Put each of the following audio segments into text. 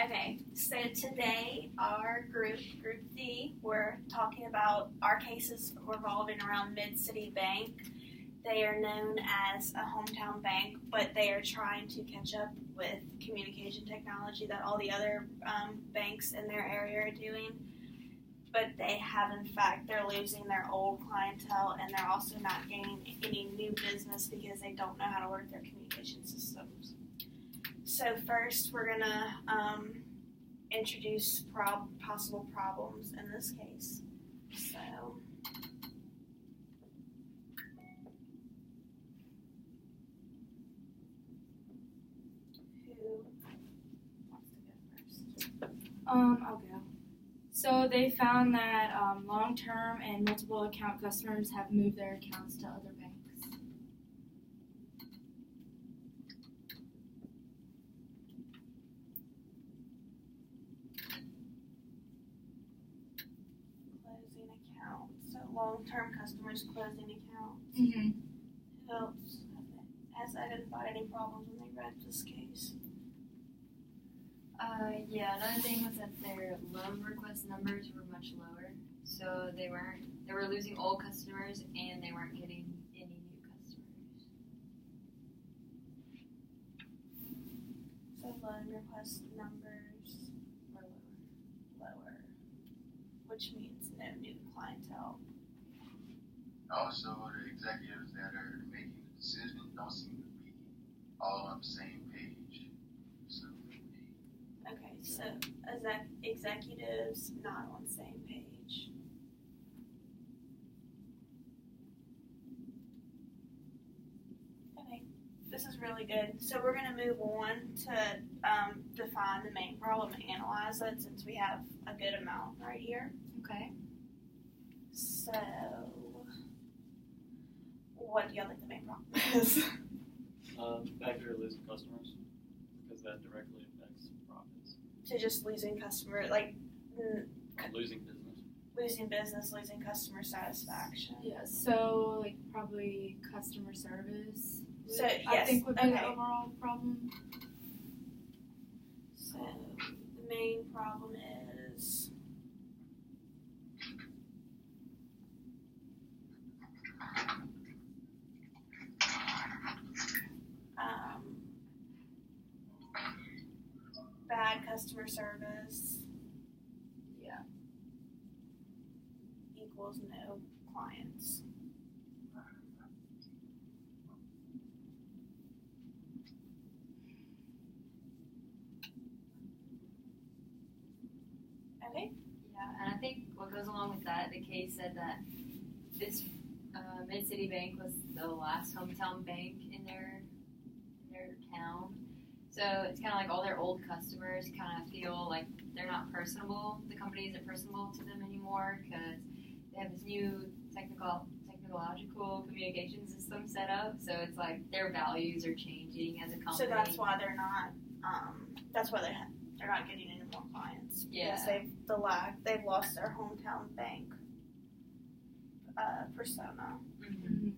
Okay, so today our Group D, we're talking about our cases revolving around Mid-City Bank. They are known as a hometown bank, but they are trying to catch up with communication technology that all the other banks in their area are doing. But they have, in fact, they're losing their old clientele, and they're also not gaining any new business because they don't know how to work their communication systems. So first, we're going to introduce possible problems in this case. So, who wants to go first? I'll go. So they found that long-term and multiple account customers have moved their accounts to other banks. Closing accounts. So long-term customers closing accounts. Mm-hmm. Who else has identified any problems when they read this case? Another thing was that their loan request numbers were much lower, so they were losing old customers and they weren't getting any new customers. So loan request numbers were lower, which means no new clientele. Also, the executives that are making the decision don't seem to be all on the same page. Okay, so executives not on the same page. Okay, this is really good. So we're going to move on to define the main problem and analyze it, since we have a good amount right here. Okay. So, what do y'all think the main problem is? The fact that they're losing customers, because that directly affects profits. To just losing customer, Losing business. Losing customer satisfaction. Yeah, so like probably customer service. So, I yes, think would be the okay. overall problem. So the main problem is bad customer service. Yeah. Equals no clients. Okay. Yeah, and I think what goes along with that, the case said that this Mid-City Bank was the last hometown bank in their town. So it's kind of like all their old customers kind of feel like they're not personable. The company isn't personable to them anymore because they have this new technological communication system set up. So it's like their values are changing as a company. So that's why they're not. That's why they're not getting any more clients. Yeah. Because they've lost their hometown bank persona. Mm-hmm.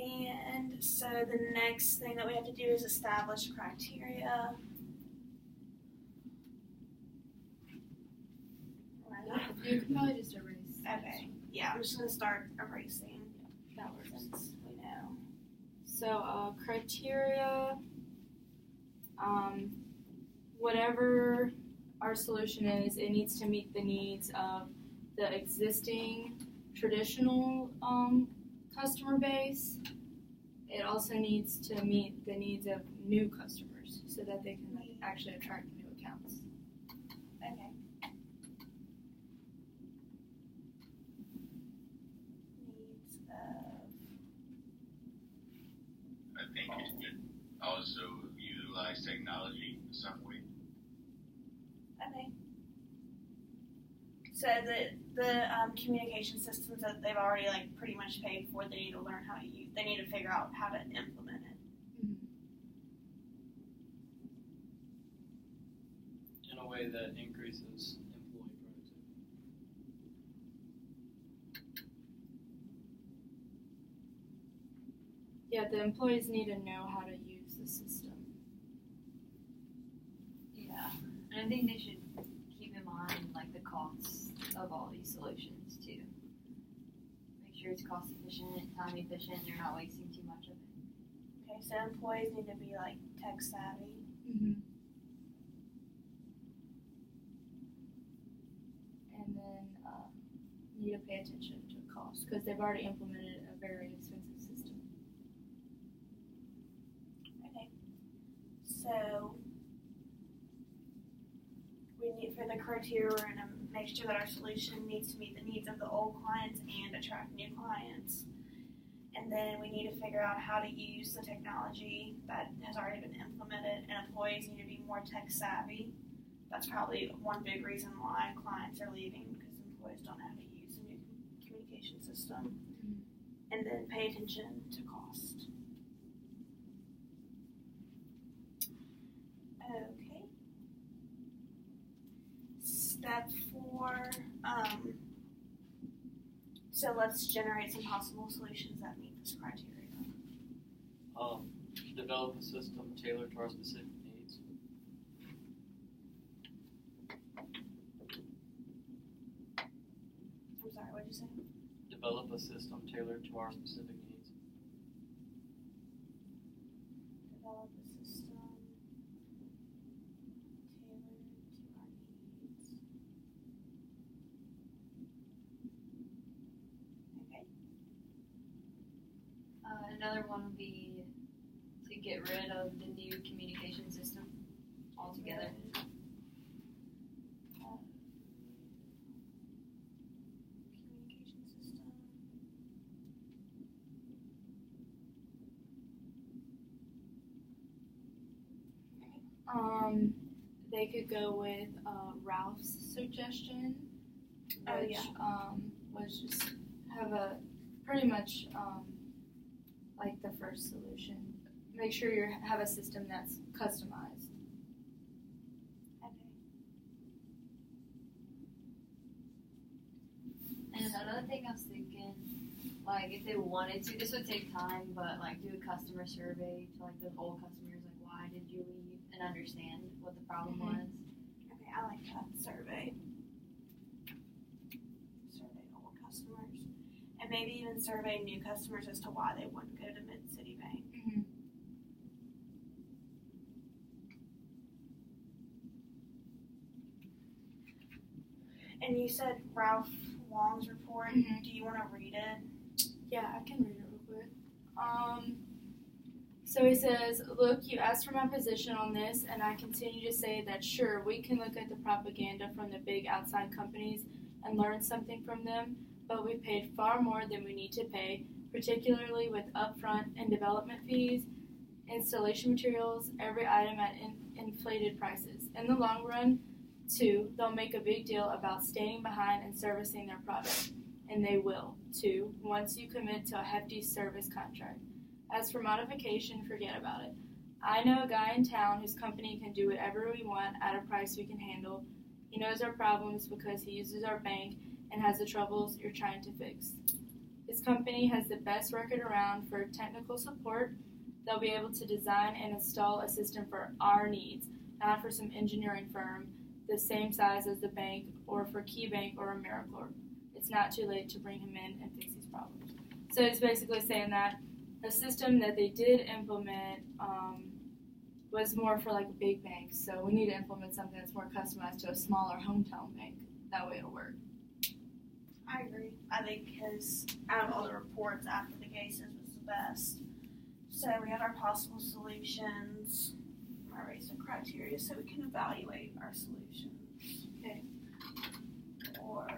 And so the next thing that we have to do is establish criteria. You can probably just erase. Okay. Yeah, I'm just going to start erasing. That works. Since we know. So criteria, whatever our solution is, it needs to meet the needs of the existing traditional customer base. It also needs to meet the needs of new customers so that they can actually attract new accounts. Okay. Needs of. I think it could also utilize technology in some way. Okay. So the communication systems that they've already pretty much paid for, they need to learn how to use. They need to figure out how to implement it. Mm-hmm. way that increases employee productivity. Yeah, the employees need to know how to use the system. Yeah, and I think they should keep in mind like the costs of all these solutions too. Make sure it's cost efficient, time efficient, and you're not wasting too much of it. Okay, so employees need to be like tech savvy. Mm-hmm. And then need to pay attention to cost because they've already implemented a very expensive system. Okay. So we need, for the criteria, we're going to make sure that our solution needs to meet the needs of the old clients and attract new clients. And then we need to figure out how to use the technology that has already been implemented, and employees need to be more tech savvy. That's probably one big reason why clients are leaving, because employees don't know how to use the new communication system. Mm-hmm. And then pay attention to cost. Okay. Step 4. So let's generate some possible solutions that meet this criteria. Develop a system tailored to our specific needs. I'm sorry, what did you say? Develop a system tailored to our specific needs. Develop a system tailored to our needs. Okay. Another one would be to get rid of the new communication system altogether. Communication system. They could go with Ralph's suggestion, which was just have a pretty much like the first solution. Make sure you have a system that's customized. Okay. And another thing I was thinking, like if they wanted to, this would take time, but like do a customer survey to like those old customers, like why did you leave, and understand what the problem was. Okay, I like that. Survey old customers. And maybe even survey new customers as to why they wouldn't go to Mid-City Bank. Mm-hmm. And you said Ralph Wong's report. Mm-hmm. Do you want to read it? Yeah, I can read it real quick. So he says, look, you asked for my position on this, and I continue to say that sure, we can look at the propaganda from the big outside companies and learn something from them, but we paid far more than we need to pay, particularly with upfront and development fees, installation materials, every item at inflated prices. In the long run, too, they'll make a big deal about staying behind and servicing their product, and they will, too, once you commit to a hefty service contract. As for modification, forget about it. I know a guy in town whose company can do whatever we want at a price we can handle. He knows our problems because he uses our bank and has the troubles you're trying to fix. His company has the best record around for technical support. They'll be able to design and install a system for our needs, not for some engineering firm the same size as the bank or for KeyBank or AmeriCorps. It's not too late to bring him in and fix these problems. So it's basically saying that the system that they did implement was more for like big banks. So we need to implement something that's more customized to a smaller hometown bank. That way it'll work. I agree. I think his, out of all the reports after the cases, was the best. So we have our possible solutions. I raised some criteria so we can evaluate our solutions. Okay. Or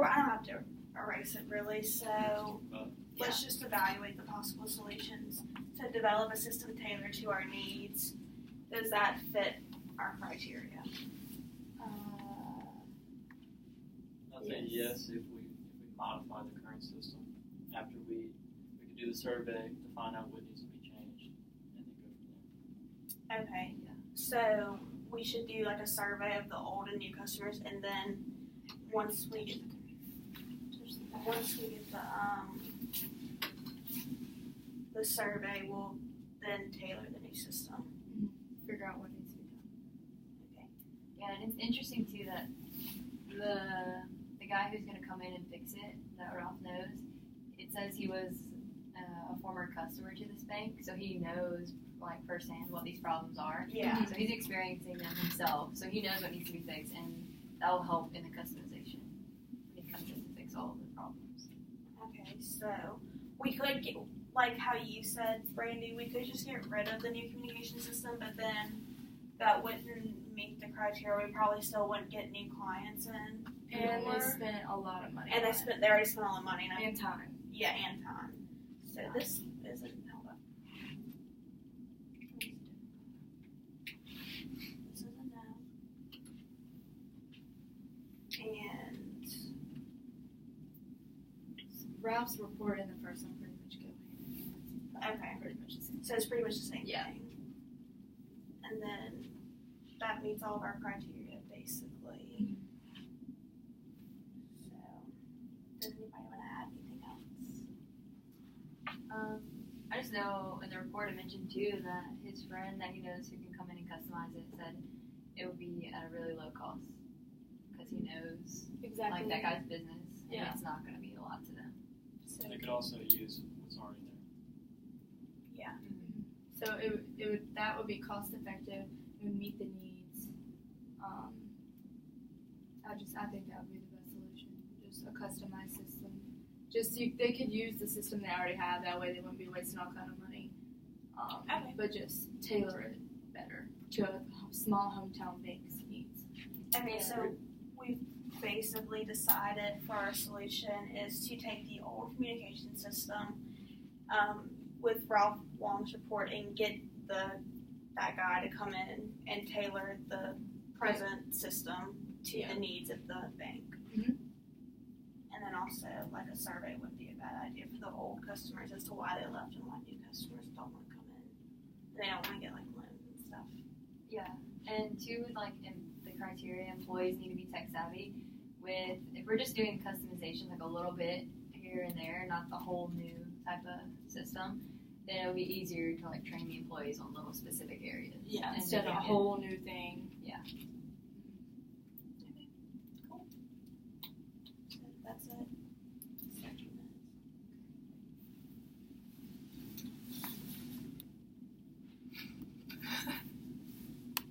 I don't have to erase it really, so let's just evaluate the possible solutions to develop a system tailored to our needs. Does that fit our criteria? I'd say yes if we modify the current system after we could do the survey to find out what needs to be changed and then go from there. Okay. So we should do like a survey of the old and new customers, and then once we get the survey, we'll then tailor the new system. Figure out what needs to be done. Yeah, and it's interesting too that the guy who's going to come in and fix it, that Ralph knows, it says he was a former customer to this bank, so he knows like firsthand what these problems are. Yeah. So he's experiencing them himself, so he knows what needs to be fixed, and that will help in the customization when he comes in to fix all of the problems. Okay, so we could get, like how you said, Brandi, we could just get rid of the new communication system, but then that wouldn't meet the criteria. We probably still wouldn't get new clients in. And anymore. they spent a lot of money. And on they already spent all the money. and time. Yeah, and time. So this isn't, hold up. This is a no. And Ralph's report and the first one pretty much go hand in hand. okay, Pretty much the same. so it's pretty much the same Yeah. thing. And then that meets all of our criteria basically. So does anybody want to add anything else? I just know in the report it mentioned too that his friend that he knows who can come in and customize it said it would be at a really low cost because he knows Exactly. like that guy's business and Yeah. it's not going to be a lot to them. So They could also use what's already there. So it would that would be cost effective. It would meet the needs. I think that would be the best solution. Just a customized system. They could use the system they already have. That way they wouldn't be wasting all kind of money. Okay. But just tailor it better to a small hometown bank's needs. okay, so we've basically decided for our solution is to take the old communication system with Ralph Long's report and get that guy to come in and tailor the present system to the needs of the bank. Mhm. And then also, like, a survey would be a bad idea for the old customers as to why they left and why new customers don't want to come in. They don't want to get, like, loans and stuff. Yeah, and two, with like the criteria, employees need to be tech savvy. If we're just doing customization, like a little bit here and there, not the whole new type of system, then it'll be easier to like train the employees on little specific areas. Yeah, And instead of make a it- whole new thing.